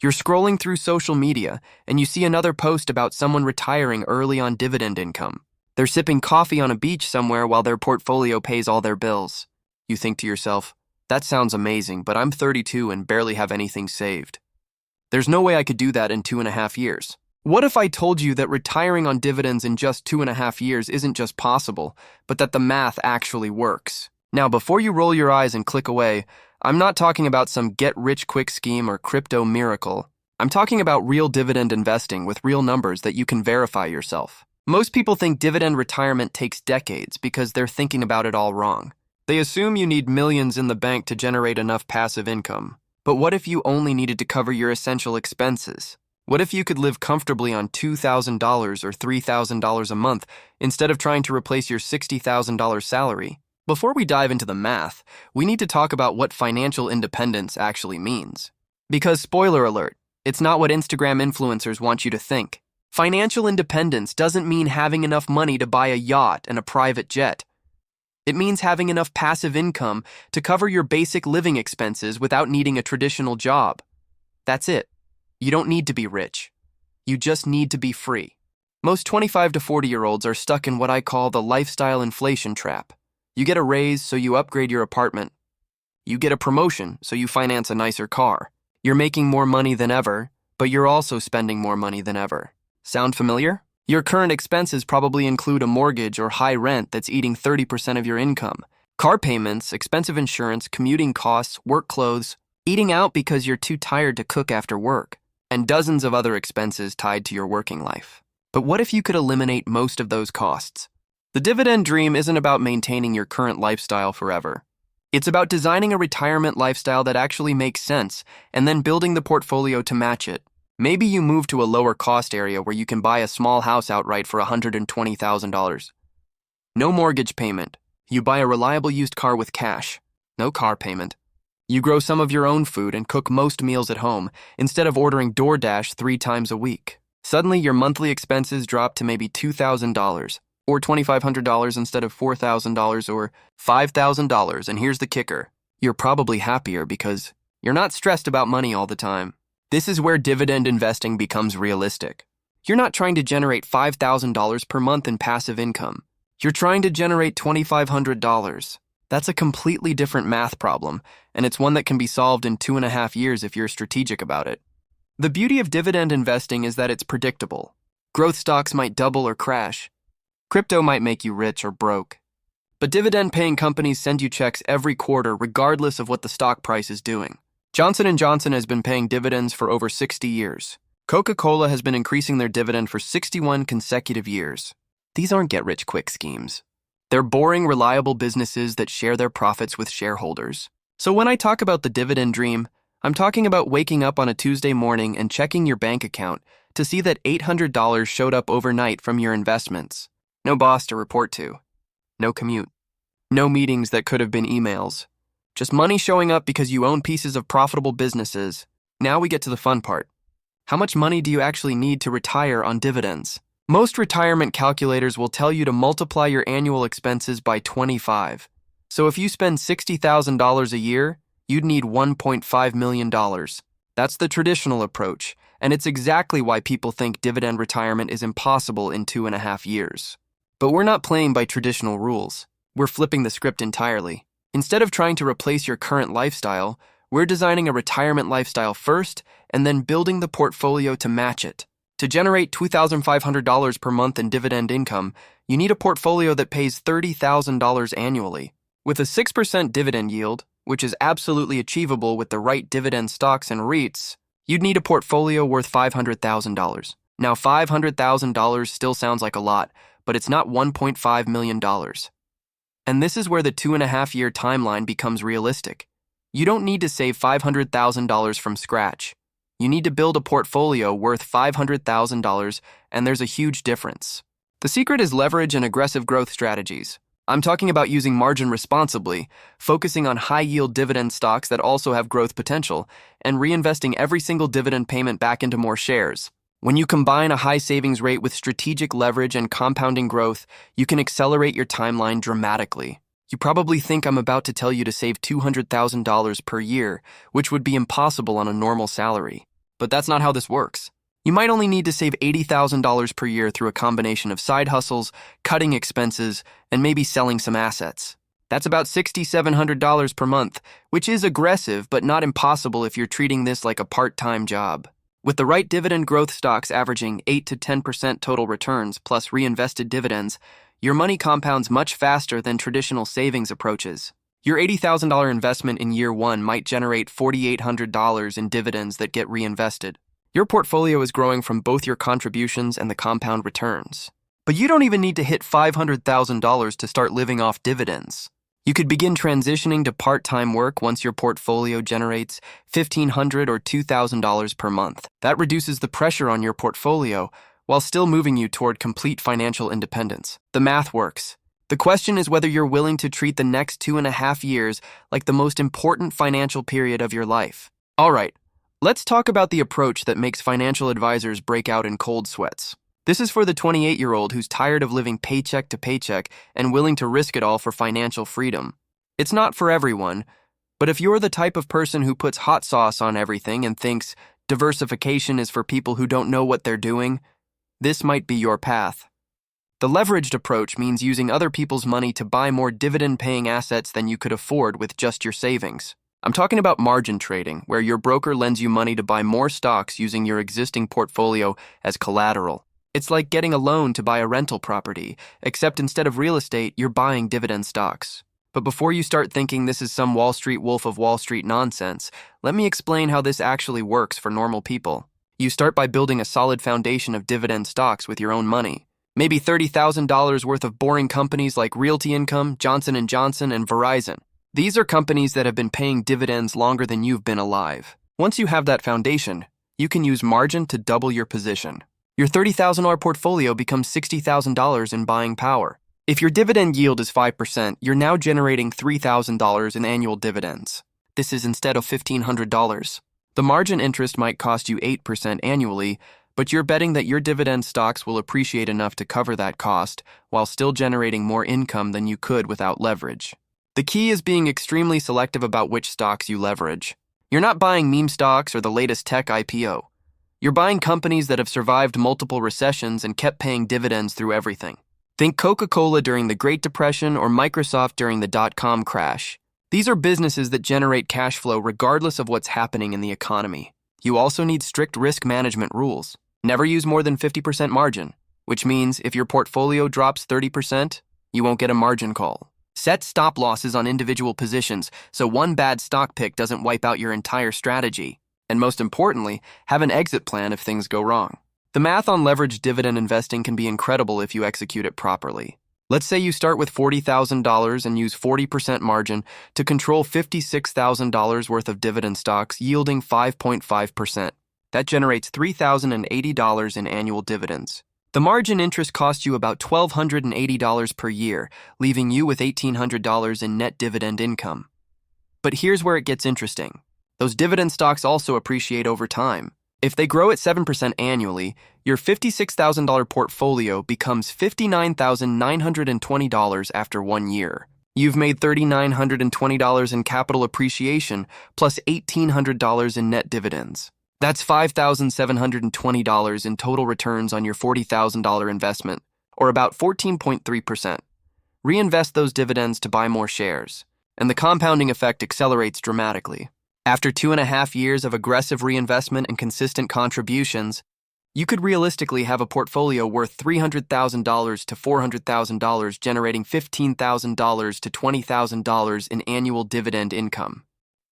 You're scrolling through social media and you see another post about someone retiring early on dividend income. They're sipping coffee on a beach somewhere while their portfolio pays all their bills. You think to yourself, that sounds amazing, but I'm 32 and barely have anything saved. There's no way I could do that in 2.5 years. What if I told you that retiring on dividends in just 2.5 years isn't just possible, but that the math actually works? Now, before you roll your eyes and click away, I'm not talking about some get-rich-quick scheme or crypto miracle. I'm talking about real dividend investing with real numbers that you can verify yourself. Most people think dividend retirement takes decades because they're thinking about it all wrong. They assume you need millions in the bank to generate enough passive income. But what if you only needed to cover your essential expenses? What if you could live comfortably on $2,000 or $3,000 a month instead of trying to replace your $60,000 salary? Before we dive into the math, we need to talk about what financial independence actually means. Because, spoiler alert, it's not what Instagram influencers want you to think. Financial independence doesn't mean having enough money to buy a yacht and a private jet. It means having enough passive income to cover your basic living expenses without needing a traditional job. That's it. You don't need to be rich. You just need to be free. Most 25 to 40-year-olds are stuck in what I call the lifestyle inflation trap. You get a raise, so you upgrade your apartment. You get a promotion, so you finance a nicer car. You're making more money than ever, but you're also spending more money than ever. Sound familiar? Your current expenses probably include a mortgage or high rent that's eating 30% of your income. Car payments, expensive insurance, commuting costs, work clothes, eating out because you're too tired to cook after work, and dozens of other expenses tied to your working life. But what if you could eliminate most of those costs? The dividend dream isn't about maintaining your current lifestyle forever. It's about designing a retirement lifestyle that actually makes sense and then building the portfolio to match it. Maybe you move to a lower cost area where you can buy a small house outright for $120,000. No mortgage payment. You buy a reliable used car with cash. No car payment. You grow some of your own food and cook most meals at home instead of ordering DoorDash 3 times a week. Suddenly, your monthly expenses drop to maybe $2,000 or $2,500 instead of $4,000 or $5,000. And here's the kicker. You're probably happier because you're not stressed about money all the time. This is where dividend investing becomes realistic. You're not trying to generate $5,000 per month in passive income. You're trying to generate $2,500. That's a completely different math problem, and it's one that can be solved in 2.5 years if you're strategic about it. The beauty of dividend investing is that it's predictable. Growth stocks might double or crash. Crypto might make you rich or broke. But dividend-paying companies send you checks every quarter regardless of what the stock price is doing. Johnson & Johnson has been paying dividends for over 60 years. Coca-Cola has been increasing their dividend for 61 consecutive years. These aren't get-rich-quick schemes. They're boring, reliable businesses that share their profits with shareholders. So when I talk about the dividend dream, I'm talking about waking up on a Tuesday morning and checking your bank account to see that $800 showed up overnight from your investments. No boss to report to. No commute. No meetings that could have been emails. Just money showing up because you own pieces of profitable businesses. Now we get to the fun part. How much money do you actually need to retire on dividends? Most retirement calculators will tell you to multiply your annual expenses by 25. So if you spend $60,000 a year, you'd need $1.5 million. That's the traditional approach, and it's exactly why people think dividend retirement is impossible in 2.5 years. But we're not playing by traditional rules. We're flipping the script entirely. Instead of trying to replace your current lifestyle, we're designing a retirement lifestyle first and then building the portfolio to match it. To generate $2,500 per month in dividend income, you need a portfolio that pays $30,000 annually. With a 6% dividend yield, which is absolutely achievable with the right dividend stocks and REITs, you'd need a portfolio worth $500,000. Now, $500,000 still sounds like a lot, but it's not $1.5 million. And this is where the 2.5-year timeline becomes realistic. You don't need to save $500,000 from scratch. You need to build a portfolio worth $500,000, and there's a huge difference. The secret is leverage and aggressive growth strategies. I'm talking about using margin responsibly, focusing on high-yield dividend stocks that also have growth potential, and reinvesting every single dividend payment back into more shares. When you combine a high savings rate with strategic leverage and compounding growth, you can accelerate your timeline dramatically. You probably think I'm about to tell you to save $200,000 per year, which would be impossible on a normal salary. But that's not how this works. You might only need to save $80,000 per year through a combination of side hustles, cutting expenses, and maybe selling some assets. That's about $6,700 per month, which is aggressive but not impossible if you're treating this like a part-time job. With the right dividend growth stocks averaging 8 to 10% total returns plus reinvested dividends, your money compounds much faster than traditional savings approaches. Your $80,000 investment in year one might generate $4,800 in dividends that get reinvested. Your portfolio is growing from both your contributions and the compound returns. But you don't even need to hit $500,000 to start living off dividends. You could begin transitioning to part-time work once your portfolio generates $1,500 or $2,000 per month. That reduces the pressure on your portfolio while still moving you toward complete financial independence. The math works. The question is whether you're willing to treat the next 2.5 years like the most important financial period of your life. All right, let's talk about the approach that makes financial advisors break out in cold sweats. This is for the 28-year-old who's tired of living paycheck to paycheck and willing to risk it all for financial freedom. It's not for everyone, but if you're the type of person who puts hot sauce on everything and thinks diversification is for people who don't know what they're doing, this might be your path. The leveraged approach means using other people's money to buy more dividend-paying assets than you could afford with just your savings. I'm talking about margin trading, where your broker lends you money to buy more stocks using your existing portfolio as collateral. It's like getting a loan to buy a rental property, except instead of real estate, you're buying dividend stocks. But before you start thinking this is some Wall Street Wolf of Wall Street nonsense, let me explain how this actually works for normal people. You start by building a solid foundation of dividend stocks with your own money. Maybe $30,000 worth of boring companies like Realty Income, Johnson & Johnson, and Verizon. These are companies that have been paying dividends longer than you've been alive. Once you have that foundation, you can use margin to double your position. Your $30,000 portfolio becomes $60,000 in buying power. If your dividend yield is 5%, you're now generating $3,000 in annual dividends. This is instead of $1,500. The margin interest might cost you 8% annually, but you're betting that your dividend stocks will appreciate enough to cover that cost while still generating more income than you could without leverage. The key is being extremely selective about which stocks you leverage. You're not buying meme stocks or the latest tech IPO. You're buying companies that have survived multiple recessions and kept paying dividends through everything. Think Coca-Cola during the Great Depression or Microsoft during the dot-com crash. These are businesses that generate cash flow regardless of what's happening in the economy. You also need strict risk management rules. Never use more than 50% margin, which means if your portfolio drops 30%, you won't get a margin call. Set stop losses on individual positions so one bad stock pick doesn't wipe out your entire strategy. And most importantly, have an exit plan if things go wrong. The math on leveraged dividend investing can be incredible if you execute it properly. Let's say you start with $40,000 and use 40% margin to control $56,000 worth of dividend stocks yielding 5.5%. That generates $3,080 in annual dividends. The margin interest costs you about $1,280 per year, leaving you with $1,800 in net dividend income. But here's where it gets interesting. Those dividend stocks also appreciate over time. If they grow at 7% annually, your $56,000 portfolio becomes $59,920 after 1 year. You've made $3,920 in capital appreciation plus $1,800 in net dividends. That's $5,720 in total returns on your $40,000 investment, or about 14.3%. Reinvest those dividends to buy more shares, and the compounding effect accelerates dramatically. After 2.5 years of aggressive reinvestment and consistent contributions, you could realistically have a portfolio worth $300,000 to $400,000, generating $15,000 to $20,000 in annual dividend income.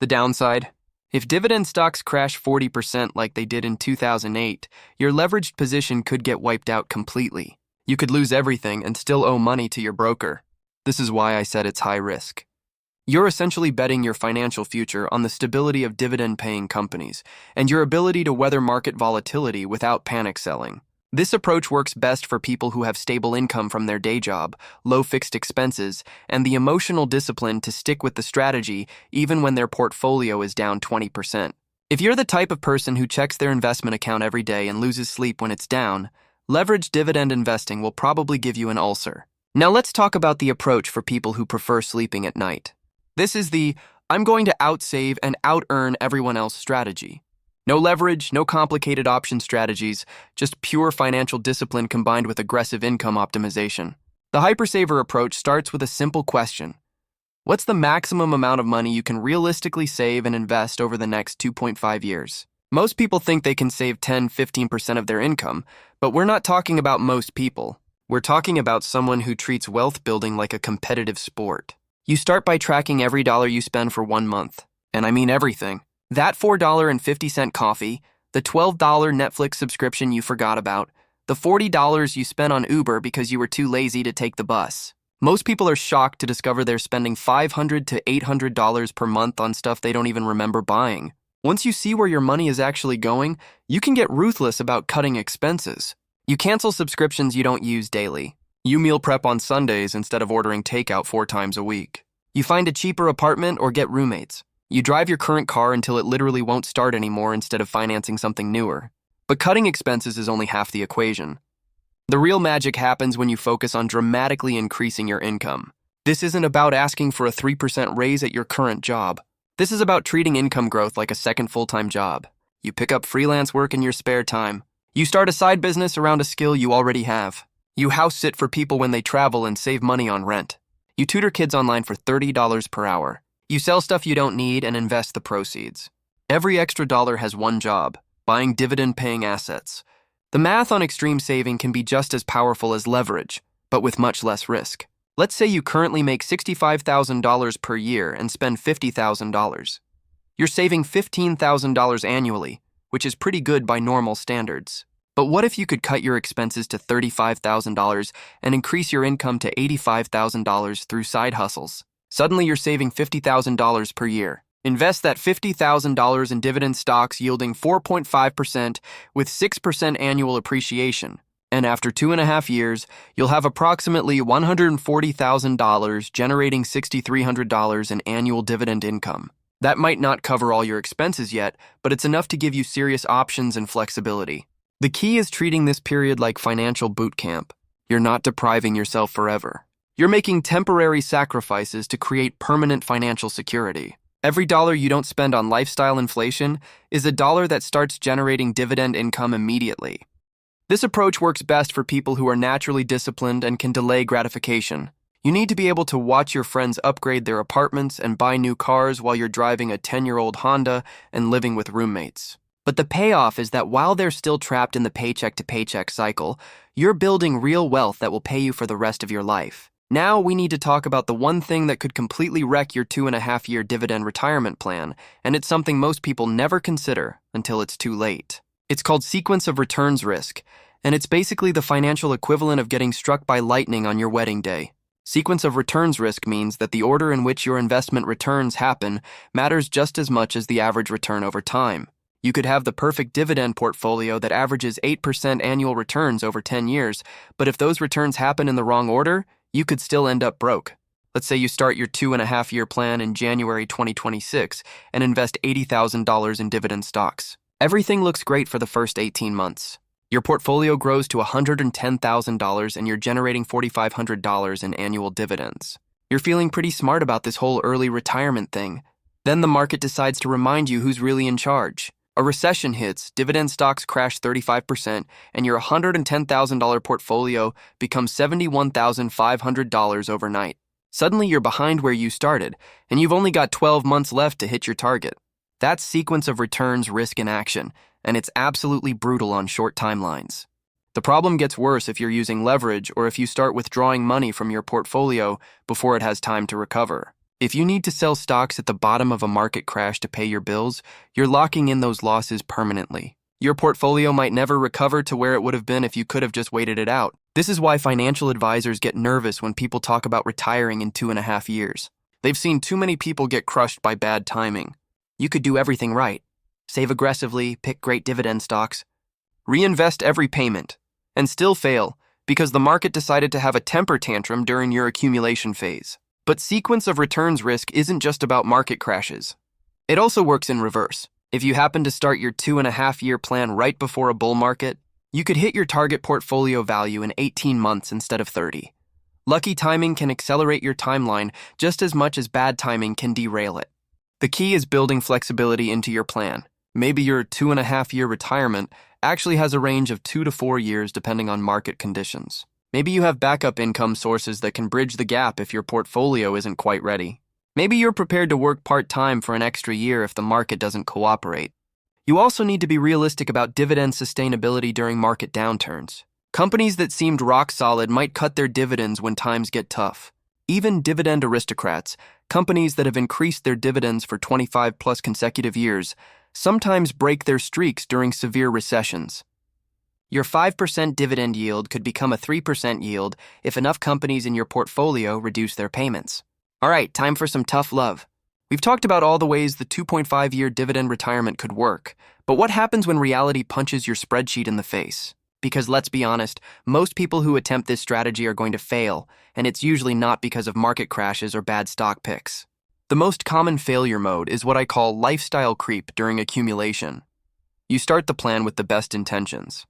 The downside? If dividend stocks crash 40% like they did in 2008, your leveraged position could get wiped out completely. You could lose everything and still owe money to your broker. This is why I said it's high risk. You're essentially betting your financial future on the stability of dividend-paying companies and your ability to weather market volatility without panic selling. This approach works best for people who have stable income from their day job, low fixed expenses, and the emotional discipline to stick with the strategy even when their portfolio is down 20%. If you're the type of person who checks their investment account every day and loses sleep when it's down, leveraged dividend investing will probably give you an ulcer. Now let's talk about the approach for people who prefer sleeping at night. This is the I'm going to outsave and out-earn everyone else strategy. No leverage, no complicated option strategies, just pure financial discipline combined with aggressive income optimization. The hypersaver approach starts with a simple question. What's the maximum amount of money you can realistically save and invest over the next 2.5 years? Most people think they can save 10-15% of their income, but we're not talking about most people. We're talking about someone who treats wealth building like a competitive sport. You start by tracking every dollar you spend for 1 month. And I mean everything. That $4.50 coffee, the $12 Netflix subscription you forgot about, the $40 you spent on Uber because you were too lazy to take the bus. Most people are shocked to discover they're spending $500 to $800 per month on stuff they don't even remember buying. Once you see where your money is actually going, you can get ruthless about cutting expenses. You cancel subscriptions you don't use daily. You meal prep on Sundays instead of ordering takeout 4 times a week. You find a cheaper apartment or get roommates. You drive your current car until it literally won't start anymore instead of financing something newer. But cutting expenses is only half the equation. The real magic happens when you focus on dramatically increasing your income. This isn't about asking for a 3% raise at your current job. This is about treating income growth like a second full-time job. You pick up freelance work in your spare time. You start a side business around a skill you already have. You house sit for people when they travel and save money on rent. You tutor kids online for $30 per hour. You sell stuff you don't need and invest the proceeds. Every extra dollar has one job: buying dividend-paying assets. The math on extreme saving can be just as powerful as leverage, but with much less risk. Let's say you currently make $65,000 per year and spend $50,000. You're saving $15,000 annually, which is pretty good by normal standards. But what if you could cut your expenses to $35,000 and increase your income to $85,000 through side hustles? Suddenly you're saving $50,000 per year. Invest that $50,000 in dividend stocks yielding 4.5% with 6% annual appreciation. And after 2.5 years, you'll have approximately $140,000 generating $6,300 in annual dividend income. That might not cover all your expenses yet, but it's enough to give you serious options and flexibility. The key is treating this period like financial boot camp. You're not depriving yourself forever. You're making temporary sacrifices to create permanent financial security. Every dollar you don't spend on lifestyle inflation is a dollar that starts generating dividend income immediately. This approach works best for people who are naturally disciplined and can delay gratification. You need to be able to watch your friends upgrade their apartments and buy new cars while you're driving a 10-year-old Honda and living with roommates. But the payoff is that while they're still trapped in the paycheck-to-paycheck cycle, you're building real wealth that will pay you for the rest of your life. Now we need to talk about the one thing that could completely wreck your 2.5-year dividend retirement plan, and it's something most people never consider until it's too late. It's called sequence of returns risk, and it's basically the financial equivalent of getting struck by lightning on your wedding day. Sequence of returns risk means that the order in which your investment returns happen matters just as much as the average return over time. You could have the perfect dividend portfolio that averages 8% annual returns over 10 years, but if those returns happen in the wrong order, you could still end up broke. Let's say you start your 2.5-year plan in January 2026 and invest $80,000 in dividend stocks. Everything looks great for the first 18 months. Your portfolio grows to $110,000 and you're generating $4,500 in annual dividends. You're feeling pretty smart about this whole early retirement thing. Then the market decides to remind you who's really in charge. A recession hits, dividend stocks crash 35%, and your $110,000 portfolio becomes $71,500 overnight. Suddenly you're behind where you started, and you've only got 12 months left to hit your target. That's sequence of returns, risk, and action, and it's absolutely brutal on short timelines. The problem gets worse if you're using leverage or if you start withdrawing money from your portfolio before it has time to recover. If you need to sell stocks at the bottom of a market crash to pay your bills, you're locking in those losses permanently. Your portfolio might never recover to where it would have been if you could have just waited it out. This is why financial advisors get nervous when people talk about retiring in 2.5 years. They've seen too many people get crushed by bad timing. You could do everything right. Save aggressively, pick great dividend stocks, reinvest every payment, and still fail because the market decided to have a temper tantrum during your accumulation phase. But sequence of returns risk isn't just about market crashes. It also works in reverse. If you happen to start your 2.5-year plan right before a bull market, you could hit your target portfolio value in 18 months instead of 30. Lucky timing can accelerate your timeline just as much as bad timing can derail it. The key is building flexibility into your plan. Maybe your 2.5-year retirement actually has a range of 2 to 4 years depending on market conditions. Maybe you have backup income sources that can bridge the gap if your portfolio isn't quite ready. Maybe you're prepared to work part-time for an extra year if the market doesn't cooperate. You also need to be realistic about dividend sustainability during market downturns. Companies that seemed rock solid might cut their dividends when times get tough. Even dividend aristocrats, companies that have increased their dividends for 25-plus consecutive years, sometimes break their streaks during severe recessions. Your 5% dividend yield could become a 3% yield if enough companies in your portfolio reduce their payments. All right, time for some tough love. We've talked about all the ways the 2.5-year dividend retirement could work, but what happens when reality punches your spreadsheet in the face? Because let's be honest, most people who attempt this strategy are going to fail, and it's usually not because of market crashes or bad stock picks. The most common failure mode is what I call lifestyle creep during accumulation. You start the plan with the best intentions.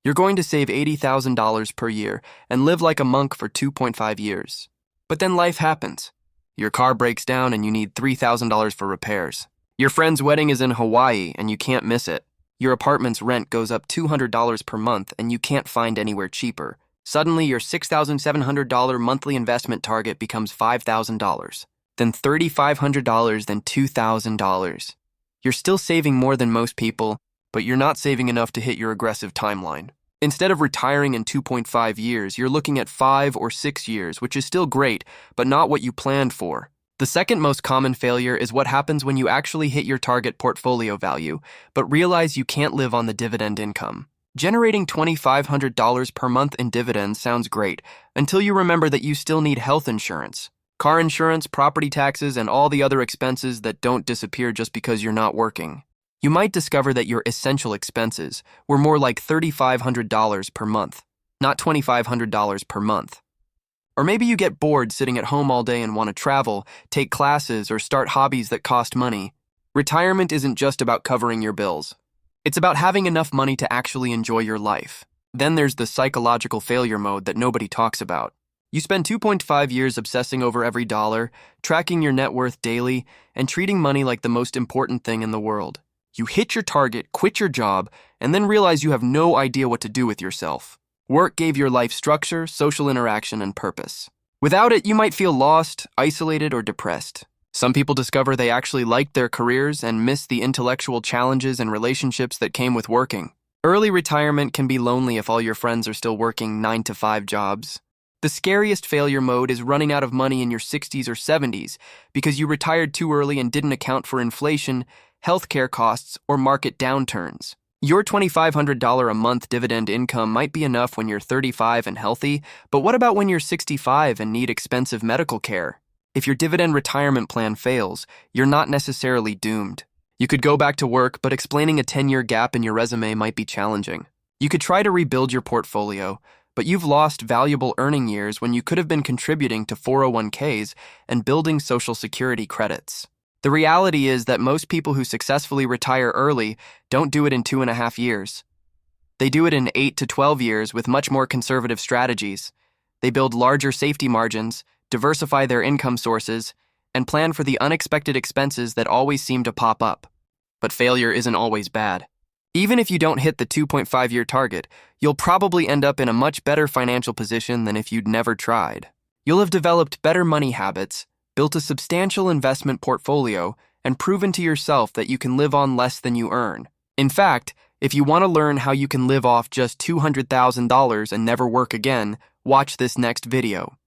You're going to save $80,000 per year and live like a monk for 2.5 years. But then life happens. Your car breaks down and you need $3,000 for repairs. Your friend's wedding is in Hawaii and you can't miss it. Your apartment's rent goes up $200 per month and you can't find anywhere cheaper. Suddenly, your $6,700 monthly investment target becomes $5,000, then $3,500, then $2,000. You're still saving more than most people, but you're not saving enough to hit your aggressive timeline. Instead of retiring in 2.5 years, you're looking at 5 or 6 years, which is still great, but not what you planned for. The second most common failure is what happens when you actually hit your target portfolio value, but realize you can't live on the dividend income. Generating $2,500 per month in dividends sounds great, until you remember that you still need health insurance, car insurance, property taxes, and all the other expenses that don't disappear just because you're not working. You might discover that your essential expenses were more like $3,500 per month, not $2,500 per month. Or maybe you get bored sitting at home all day and want to travel, take classes, or start hobbies that cost money. Retirement isn't just about covering your bills. It's about having enough money to actually enjoy your life. Then there's the psychological failure mode that nobody talks about. You spend 2.5 years obsessing over every dollar, tracking your net worth daily, and treating money like the most important thing in the world. You hit your target, quit your job, and then realize you have no idea what to do with yourself. Work gave your life structure, social interaction, and purpose. Without it, you might feel lost, isolated, or depressed. Some people discover they actually liked their careers and miss the intellectual challenges and relationships that came with working. Early retirement can be lonely if all your friends are still working 9-to-5 jobs. The scariest failure mode is running out of money in your 60s or 70s because you retired too early and didn't account for inflation, healthcare costs, or market downturns. Your $2,500 a month dividend income might be enough when you're 35 and healthy, but what about when you're 65 and need expensive medical care? If your dividend retirement plan fails, you're not necessarily doomed. You could go back to work, but explaining a 10-year gap in your resume might be challenging. You could try to rebuild your portfolio, but you've lost valuable earning years when you could have been contributing to 401ks and building Social Security credits. The reality is that most people who successfully retire early don't do it in 2.5 years. They do it in 8 to 12 years with much more conservative strategies. They build larger safety margins, diversify their income sources, and plan for the unexpected expenses that always seem to pop up. But failure isn't always bad. Even if you don't hit the 2.5-year target, you'll probably end up in a much better financial position than if you'd never tried. You'll have developed better money habits, built a substantial investment portfolio, and proven to yourself that you can live on less than you earn. In fact, if you want to learn how you can live off just $200,000 and never work again, watch this next video.